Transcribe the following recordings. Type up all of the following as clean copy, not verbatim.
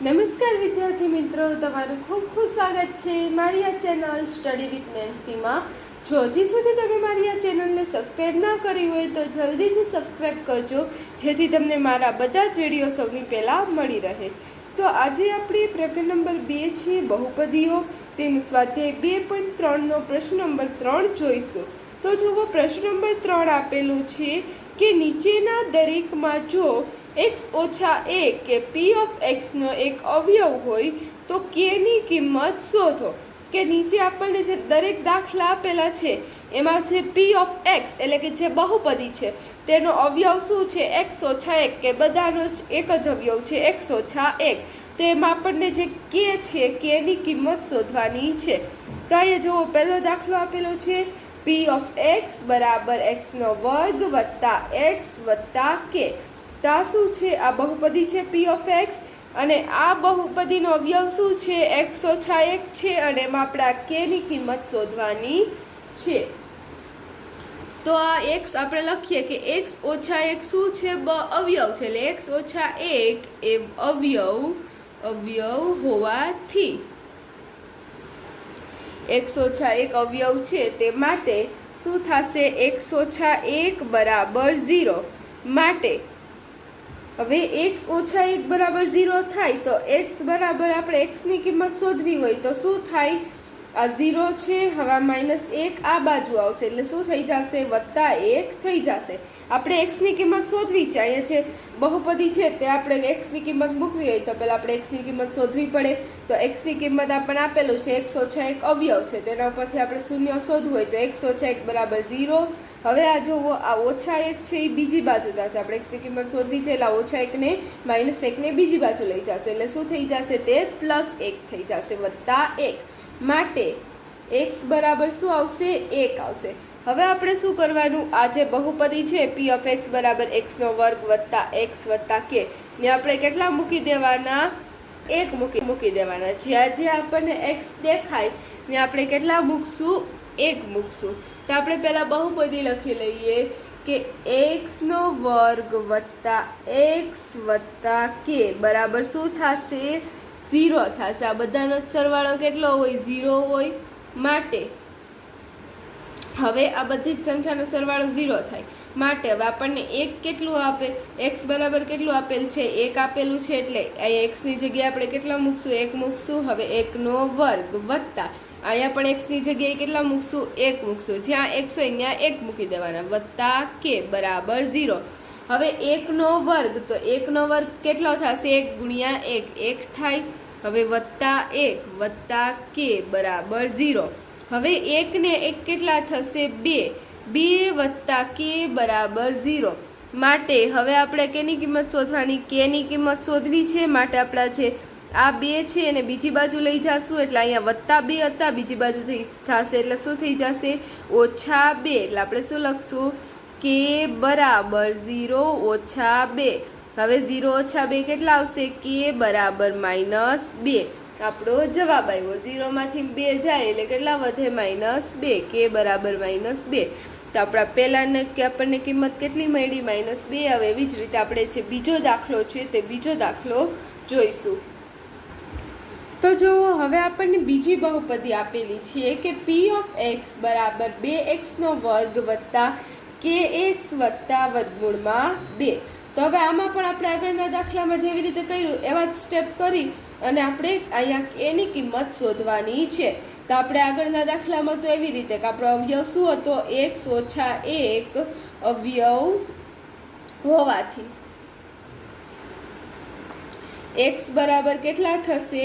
નમસ્કાર વિદ્યાર્થી મિત્રો, તમારું ખૂબ ખૂબ સ્વાગત છે મારી આ ચેનલ સ્ટડી વિથ નેન્સીમાં. જો હજી સુધી તમે મારી આ ચેનલને સબસ્ક્રાઈબ ના કરી હોય તો જલ્દીથી સબસ્ક્રાઈબ કરજો, જેથી તમને મારા બધા જ વિડીયો સૌથી પહેલાં મળી રહે. તો આજે આપણી પ્રકરણ નંબર 2 છે બહુપદીઓ. તેનું સ્વાધ્યાય 2.3નો પ્રશ્ન નંબર 3 જોઈશું. તો જુઓ, પ્રશ્ન નંબર 3 આપેલું છે કે નીચેના દરેકમાં જો x ઓછા 1 કે p ઓફ x નો એક અવયવ હોય તો k ની કિંમત શોધો. કે નીચે આપણને જે દરેક દાખલા આપેલા છે એમાં જે p ઓફ x એટલે કે જે બહુપદી છે તેનો અવયવ શું છે? x ઓછા 1, કે બધાનો જ એક જ અવયવ છે x ઓછા 1. તો એમાં આપણને જે k છે k ની કિંમત શોધવાની છે. તો અહીંયા જુઓ, પહેલો દાખલો આપેલો છે p ઓફ x બરાબર x નો વર્ગ વત્તા x વત્તા k. તો આ શું છે? આ બહુપદી છે p ઓફ x, અને આ બહુપદીનો અવયવ શું છે? x ઓછા 1 છે, અને એમાં આપણે આ k ની કિંમત શોધવાની છે. તો આ x આપણે લખીએ કે x ઓછા 1 શું છે? અવયવ છે, એટલે x ઓછા 1 એ અવયવ હોવાથી x ઓછા 1 અવયવ છે, તે માટે શું થશે? x ઓછા 1 બરાબર 0. માટે હવે x ઓછા 1 બરાબર 0 થાય તો x બરાબર આપણે x ની કિંમત શોધવી હોય તો શું થાય? આ 0 છે, હવે -1 આ બાજુ આવશે, એટલે શું થઈ જશે? +1 થઈ જશે. આપણે x ની કિંમત શોધવી છે. અહીંયા છે બહુપદી છે, તે આપણે x ની કિંમત મૂકવી હોય તો પહેલાં આપણે x ની કિંમત શોધવી પડે. તો x ની કિંમત આપણને આપેલું છે x ઓછા 1 અવયવ છે, તેના ઉપરથી આપણે શૂન્ય શોધવું હોય તો x ઓછા 1 બરાબર 0. હવે આ જુઓ, આ ઓછા 1 છે એ બીજી બાજુ જશે. આપણે x ની કિંમત શોધવી છે, એટલે ઓછા 1 ને -1 ને બીજી બાજુ લઈ જશે, એટલે શું થઈ જશે? તે +1 થઈ જશે, +1. માટે x બરાબર શું આવશે? 1 આવશે. હવે આપણે શું કરવાનું? આ જે બહુપદી છે p ઓફ x બરાબર x નો વર્ગ વત્તા x વત્તા k ને આપણે કેટલા મૂકી દેવાના? 1 મૂકી દેવાના. જ્યાં જ્યાં આપણને x દેખાય ને આપણે કેટલા મૂકશું? 1 મૂકશું. તો આપણે પહેલાં બહુપદી લખી લઈએ કે x નો વર્ગ વત્તા x વત્તા k બરાબર શું થશે? 0 થશે. આ બધાનો સરવાળો કેટલો હોય? 0 હોય. માટે હવે આ બધી જ સંખ્યાનો સરવાળો 0 થાય. માટે હવે આપણને 1 કેટલું આપે? x બરાબર કેટલું આપેલ છે? 1 આપેલું છે, એટલે અહીંયા x ની જગ્યાએ આપણે કેટલા મૂકશું? 1 મૂકશું. હવે 1 નો વર્ગ વત્તા અહીંયા પણ x ની જગ્યાએ કેટલા મૂકશું? 1 મૂકશું. જ્યાં x હોય ત્યાં 1 મૂકી દેવાના, વત્તા k બરાબર 0. હવે 1 નો વર્ગ, તો 1 નો વર્ગ કેટલો થશે? 1 ગુણ્યા 1 1 થાય. હવે વત્તા 1 વત્તા k બરાબર 0. હવે 1 ને 1 કેટલા થશે? 2 2 વત્તા k બરાબર 0. માટે હવે આપણે કેની કિંમત શોધવાની? k ની કિંમત શોધવી છે. માટે આપણા છે આ 2 છે એને બીજી બાજુ લઈ જશું, એટલે અહીંયા +2 હતા, બીજી બાજુ થઈ જશે, એટલે શું થઈ જશે? -2. એટલે આપણે શું લખશું? k બરાબર 0 ઓછા 2. હવે 0 ઓછા 2 કેટલા આવશે? k બરાબર -2. આપણો જવાબ આવ્યો. 0 માંથી 2 જાય એટલે કેટલા વધે? -2. k બરાબર -2. તો આપણા પહેલાને કે આપણને કિંમત કેટલી મળી? -2. હવે એવી જ રીતે આપણે જે બીજો દાખલો છે તે બીજો દાખલો જોઈશું. તો જુઓ, હવે આપણને બીજી બહુપદી આપેલી છે કે p ઓફ x બરાબર 2x નો વર્ગ વત્તા kx વત્તા વર્ગમૂળમાં 2. તો હવે આમાં પણ આપણે આગળના દાખલામાં જેવી રીતે કર્યું એવા જ સ્ટેપ કરી અને આપણે અહીંયા એની કિંમત શોધવાની છે. તો આપણે આગળના દાખલામાં તો એવી રીતે કે આપણો અવયવ શું હતો? x ઓછા 1 અવયવ હોવાથી x બરાબર કેટલા થશે?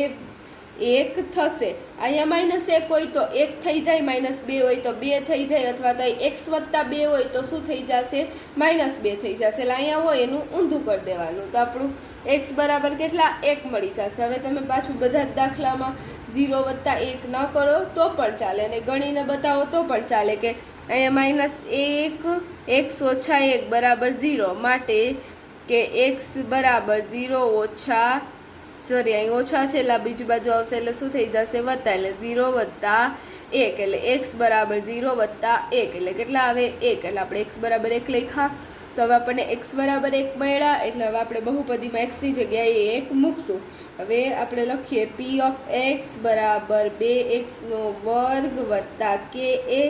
1 થશે. અહીંયા -1 હોય તો 1 થઈ જાય, -2 હોય તો 2 થઈ જાય, અથવા તો x વત્તા 2 હોય તો શું થઈ જશે? -2 થઈ જશે. એટલે અહીંયા હોય એનું ઊંધું કરી દેવાનું. તો આપણું x બરાબર કેટલા? 1 મળી જશે. હવે તમે પાછું બધા જ દાખલામાં 0 વત્તા 1 ન કરો તો પણ ચાલે, અને ગણીને બતાવો તો પણ ચાલે કે અહીંયા -1 x ઓછા 1 બરાબર 0. માટે કે x બરાબર 0 ઓછા અહીં ઓછા છે એટલે બીજી બાજુ આવશે, એટલે શું થઈ જશે? વત્તા. એટલે 0 વત્તા 1 એટલે x બરાબર 0 વત્તા 1 એટલે કેટલા આવે? 1. એટલે આપણે x બરાબર 1 લખ્યા. તો હવે આપણને x બરાબર 1 મળ્યા, એટલે હવે આપણે બહુપદીમાં x ની જગ્યાએ 1 મૂકશું. હવે આપણે લખીએ p ઓફ x બરાબર 2x² વત્તા k એ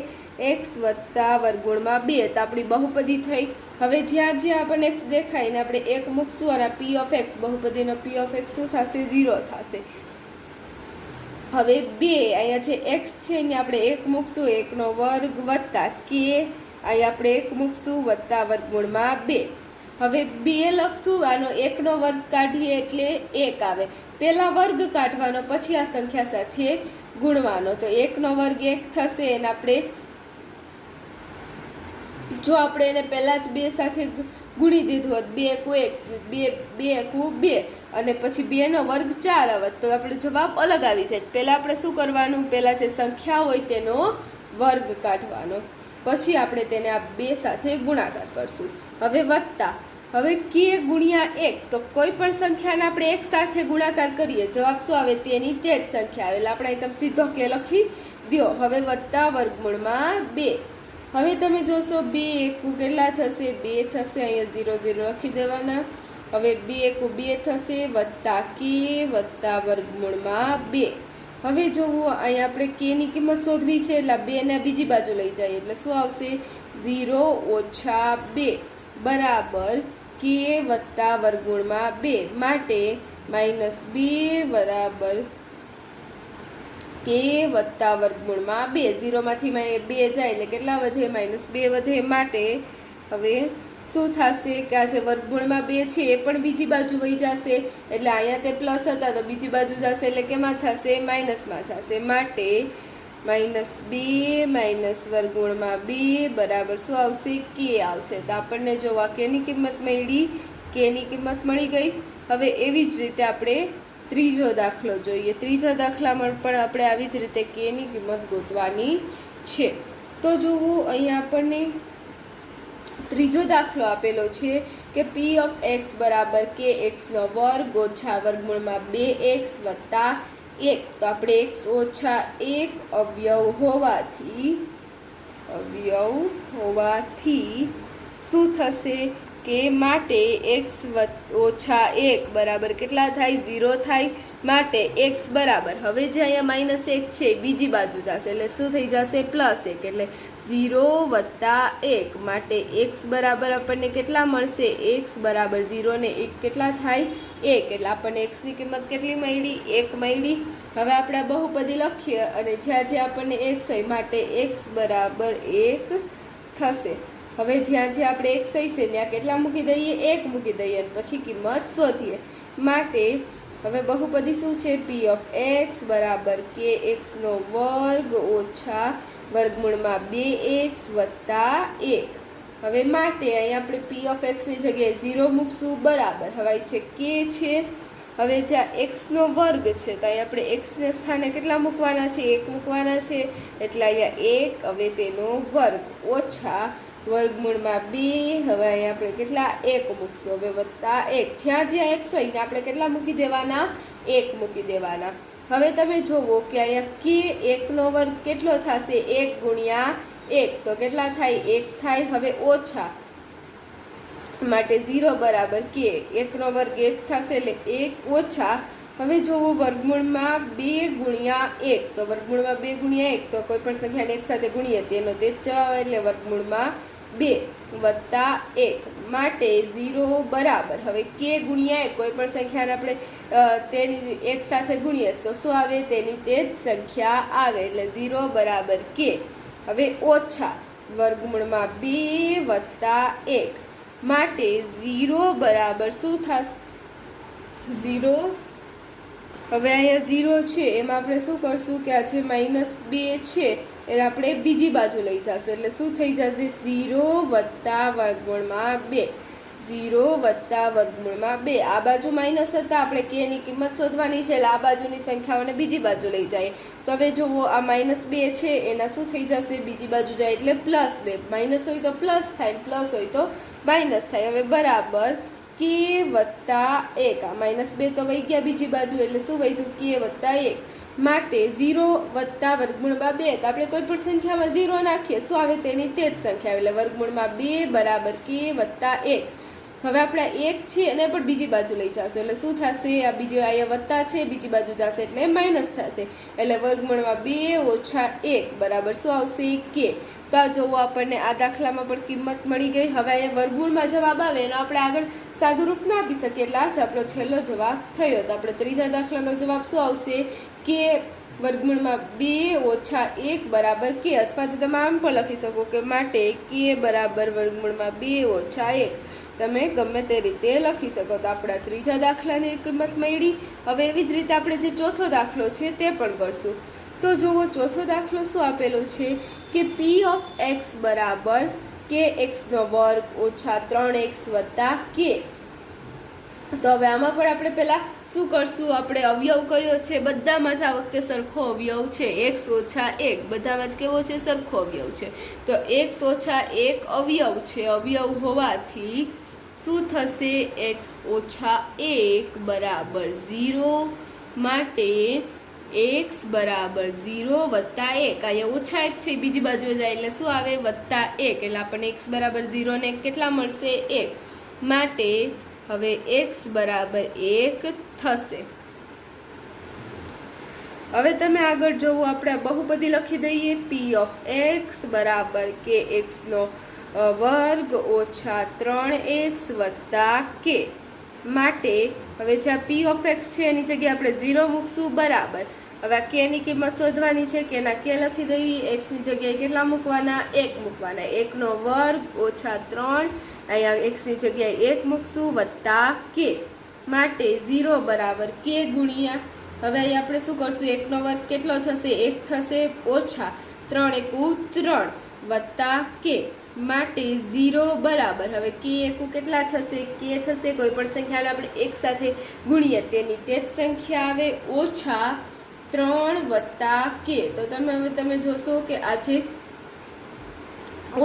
x વત્તા વર્ગમૂળમાં 2. તો આપણી બહુપદી થઈ. હવે જ્યાં જ્યાં આપણને x દેખાય ને આપણે 1 મૂકશું અને p of x બહુપદીનો p of x શું થશે? 0 થશે. હવે 2 અહીંયા જે x છે અહીંયા આપણે 1 મૂકશું, 1² વત્તા k અહીંયા આપણે 1 મૂકશું વત્તા વર્ગમૂળમાં 2. હવે 2 લખશું, આનો 1નો વર્ગ કાઢીએ એટલે 1 આવે. પહેલા વર્ગ કાઢવાનો, પછી આ સંખ્યા સાથે ગુણવાનો. તો 1નો વર્ગ 1 થશે અને આપણે જો આપણે એને પહેલા જ 2 સાથે ગુણી દીધું હોત, 2 એકુ 1, 2 એકુ 2 અને પછી 2નો વર્ગ 4 આવત, તો આપણે જવાબ અલગ આવી જાય. પહેલાં આપણે શું કરવાનું? પહેલાં જે સંખ્યા હોય તેનો વર્ગ કાઢવાનો, પછી આપણે તેને આ 2 સાથે ગુણાકાર કરશું. હવે વત્તા, હવે k ગુણ્યા 1, તો કોઈ પણ સંખ્યાને આપણે 1 સાથે ગુણાકાર કરીએ, જવાબ શું આવે? તેની તે જ સંખ્યા આવે. એટલે આપણે અહીં તમે સીધો k લખી દો. હવે વત્તા વર્ગમૂળમાં 2. હવે તમે જોશો 2 એકુ કેટલા થશે? 2 થશે. અહીંયા 0 0 લખી દેવાના. હવે 2 એકુ 2 થશે વત્તા k વત્તા વર્ગમૂળમાં 2. હવે જોવો અહીંયા આપણે k ની કિંમત શોધવી છે, એટલે 2 ને બીજી બાજુ લઈ જઈએ એટલે શું આવશે? 0 ઓછા 2 બરાબર k વત્તા વર્ગમૂળમાં 2. માટે -2 બરાબર k વત્તા વર્ગમૂળમાં 2. 0 માંથી 2 જાય એટલે કેટલા વધે? -2 વધે. માટે હવે શું થશે કે આ જે વર્ગમૂળમાં 2 છે એ પણ બીજી બાજુ વહી જશે, એટલે અહીંયા તે પ્લસ હતા તો બીજી બાજુ જશે એટલે કેમાં થશે? માઇનસમાં થશે. માટે -2 માઇનસ વર્ગમૂળમાં 2 બરાબર શું આવશે? k આવશે. તો આપણને જો આ કેની કિંમત મળી? k ની કિંમત મળી ગઈ. હવે એવી જ રીતે આપણે ત્રીજો દાખલો જોઈએ. ત્રીજા દાખલામાં પણ આપણે આવી જ રીતે k ની કિંમત ગોતવાની છે. તો જોવું અહીંયા આપણને ત્રીજો દાખલો આપેલો છે કે p ઓફ x બરાબર kx² ઓછા વર્ગમૂળમાં 2x વત્તા 1. તો આપણે x ઓછા 1 અવયવ હોવાથી શું થશે કે માટે x ઓછા 1 બરાબર કેટલા થાય? 0 થાય. માટે x બરાબર, હવે જે અહીંયા -1 છે બીજી બાજુ જશે એટલે શું થઈ જશે? +1. એટલે 0 વત્તા 1. માટે x બરાબર આપણને કેટલા મળશે? x બરાબર 0 ને 1 કેટલા થાય? 1. એટલે આપણને x ની કિંમત કેટલી મળી? 1 મળી. હવે આપણે આ બહુપદી લખીએ અને જ્યાં જ્યાં આપણને x હોય માટે x બરાબર 1 થશે. હવે જ્યાં જ્યાં આપણે x હશે ત્યાં કેટલા મૂકી દઈએ? 1 મૂકી દઈએ અને પછી કિંમત શોધીએ. માટે હવે બહુપદી શું છે? p ઓફ x બરાબર kx² ઓછા વર્ગમૂળમાં 2x વત્તા 1. હવે માટે અહીંયા આપણે p ઓફ x ની જગ્યાએ 0 મૂકશું બરાબર. હવે છે k છે. હવે જ્યાં x નો વર્ગ છે તો અહીંયા આપણે x ને સ્થાને કેટલા મૂકવાના છે? 1 મૂકવાના છે. એટલે અહીંયા 1 હવે તેનો વર્ગ ઓછા વર્ગમૂળમાં 2. હવે અહીંયા આપણે કેટલા? 1 મૂકશું. હવે વત્તા 1. જ્યાં જ્યાં x હોય ત્યાં આપણે કેટલા મૂકી દેવાના? 1 મૂકી દેવાના. હવે તમે જોવો કે અહીંયા k 1નો વર્ગ કેટલો થશે? 1 ગુણ્યા 1 તો કેટલા થાય? 1 થાય. હવે ઓછા માટે 0 બરાબર k 1નો વર્ગ 1 થશે એટલે 1 ઓછા. હવે જોવો વર્ગમૂળમાં 2 ગુણ્યા 1, તો વર્ગમૂળમાં 2 ગુણ્યા 1 તો કોઈ પણ સંખ્યાને 1 સાથે ગુણીએ તેનો તે જ જવાબ, એટલે વર્ગમૂળમાં 2 વત્તા 1. માટે 0 બરાબર હવે k ગુણ્યા 1 કોઈ પણ સંખ્યાને આપણે તેની 1 સાથે ગુણીએ તો શું આવે? તેની તે જ સંખ્યા આવે. એટલે 0 બરાબર k. હવે ઓછા વર્ગમૂળમાં 2 વત્તા 1. માટે 0 બરાબર શું થશે? 0. હવે અહીંયા 0 છે એમાં આપણે શું કરશું કે આ જે -2 છે એને આપણે બીજી બાજુ લઈ જશું એટલે શું થઈ જશે? 0 વત્તા વર્ગમૂળમાં 2. 0 વત્તા વર્ગમૂળમાં 2. આ બાજુ માઇનસ હતા, આપણે k ની કિંમત શોધવાની છે એટલે આ બાજુની સંખ્યાઓને બીજી બાજુ લઈ જાય. તો હવે જુઓ આ -2 છે એના શું થઈ જશે? બીજી બાજુ જાય એટલે +2. માઇનસ હોય તો પ્લસ થાય, પ્લસ હોય તો માઇનસ થાય. હવે બરાબર k વત્તા 1. આ -2 તો વહી ગયા બીજી બાજુ એટલે શું વધ્યું? k વત્તા 1. માટે 0 વત્તા વર્ગમૂળમાં 2 તો આપણે કોઈ પણ સંખ્યામાં 0 નાખીએ શું આવે તેની તે જ સંખ્યા એટલે વર્ગમૂળમાં 2 બરાબર k વત્તા 1. હવે આપણે 1 છે અને પણ બીજી બાજુ લઈ જશું એટલે શું થશે આ બીજી અહીંયા વત્તા છે બીજી બાજુ જશે એટલે માઇનસ થશે એટલે વર્ગમૂળમાં 2 ઓછા 1 બરાબર શું આવશે k. તો આ જોવો આપણને આ દાખલામાં પણ કિંમત મળી ગઈ. હવે અહીંયા વર્ગમૂળમાં જવાબ આવે એનો આપણે આગળ સાદું રૂપ ના આપી શકીએ એટલે આ જ આપણો છેલ્લો જવાબ થયો. તો આપણે ત્રીજા દાખલાનો જવાબ શું આવશે કે વર્ગમૂળમાં 2 ઓછા 1 બરાબર k અથવા તો તમે આમ પણ લખી શકો કે માટે k બરાબર વર્ગમૂળમાં 2 ઓછા 1 તમે ગમે તે રીતે લખી શકો. તો આપણા ત્રીજા દાખલાની કિંમત મળી. હવે એવી જ રીતે આપણે જે ચોથો દાખલો છે તે પણ કરશું. તો જુઓ ચોથો દાખલો શું આપેલો છે કે p ઓફ x બરાબર kx નો વર્ગ ઓછા 3x વત્તા k. તો હવે આમાં પણ આપણે પહેલા શું કરશું આપણે અવયવ કયો છે બધામાં જ આ વખતે સરખો અવયવ છે x ઓછા 1 બધામાં જ કેવો છે સરખો અવયવ છે. તો x ઓછા 1 અવયવ છે અવયવ હોવાથી શું થશે x ઓછા 1 બરાબર 0 માટે x બરાબર 0 વત્તા 1 અહીંયા ઓછા 1 છે બીજી બાજુ જાય એટલે શું આવે વત્તા 1 એટલે આપણને x બરાબર 0 ને કેટલા મળશે 1 માટે હવે x બરાબર 1 થશે. હવે તમે આગળ જોવો આપણે બહુપદી લખી દઈએ p ઓફ x બરાબર kx નો વર્ગ ઓછા 3x વત્તા k માટે હવે જ્યાં p ઓફ x છે એની જગ્યાએ આપણે 0 મૂકશું બરાબર. હવે આ k ની કિંમત શોધવાની છે કે ના k લખી દઈએ x ની જગ્યાએ કેટલા મૂકવાના 1 મૂકવાના 1 નો વર્ગ ઓછા 3 અહીંયા x ની જગ્યાએ 1 મૂકશું વત્તા k માટે 0 બરાબર k ગુણ્યા હવે અહીં આપણે શું કરશું 1 નો વર્ગ કેટલો થશે 1 થશે ઓછા 3 એકુ 3 વત્તા k માટે 0 બરાબર હવે k એકુ કેટલા થશે k થશે કોઈ પણ સંખ્યાને આપણે એક સાથે ગુણીએ તેની તે જ સંખ્યા આવે ઓછા 3 વત્તા k. તો તમે જોશો કે આ છે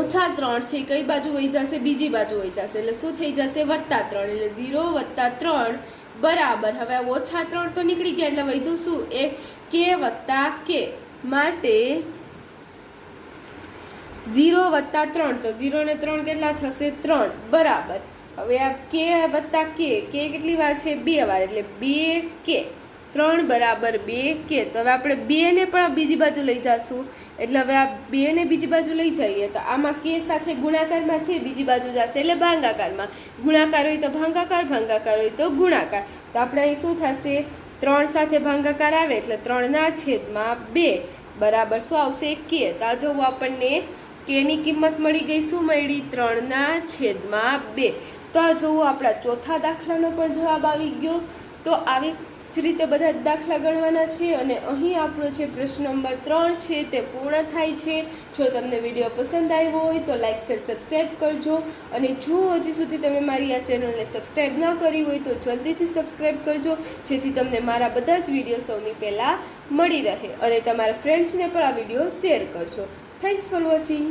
ઓછા 3 છે કઈ બાજુ વહી જશે બીજી બાજુ વહી જશે એટલે શું થઈ જશે વત્તા 3 એટલે 0 વત્તા 3 બરાબર હવે ઓછા 3 તો નીકળી ગયા એટલે વધ્યું શું એ k વત્તા k માટે 0 વત્તા 3 તો 0 ને 3 કેટલા થશે 3 બરાબર. હવે આ k વત્તા k કેટલી વાર છે 2 વાર એટલે 2k 3 બરાબર 2k. તો હવે આપણે 2 ને પણ બીજી બાજુ લઈ જશું એટલે હવે આ 2 ને બીજી બાજુ લઈ જઈએ તો આમાં k સાથે ગુણાકારમાં છે બીજી બાજુ જશે એટલે ભાગાકારમાં ગુણાકાર હોય તો ભાગાકાર ભાગાકાર હોય તો ગુણાકાર. તો આપણે અહીં શું થશે 3 સાથે ભાગાકાર આવે એટલે 3 ના છેદમાં 2 બરાબર શું આવશે k. તો આ જોવો આપણને k ની કિંમત મળી ગઈ શું મળી 3 ના છેદમાં 2. તો આ જોવો આપણા ચોથા દાખલાનો પણ જવાબ આવી ગયો. તો આવી જ રીતે બધા દાખલા ગણવાના છે અને અહીં આપણો છે પ્રશ્ન નંબર 3 છે તે પૂર્ણ થાય છે. જો તમને વિડીયો પસંદ આવ્યો હોય તો લાઈક શેર સબસ્ક્રાઈબ કરજો અને જો હજી સુધી તમે મારી આ ચેનલને સબસ્ક્રાઈબ ન કરી હોય તો જલ્દીથી સબસ્ક્રાઈબ કરજો જેથી તમને મારા બધા જ વિડીયો સૌની પહેલાં મળી રહે અને તમારા ફ્રેન્ડ્સને પણ આ વિડીયો શેર કરજો. Thanks for watching.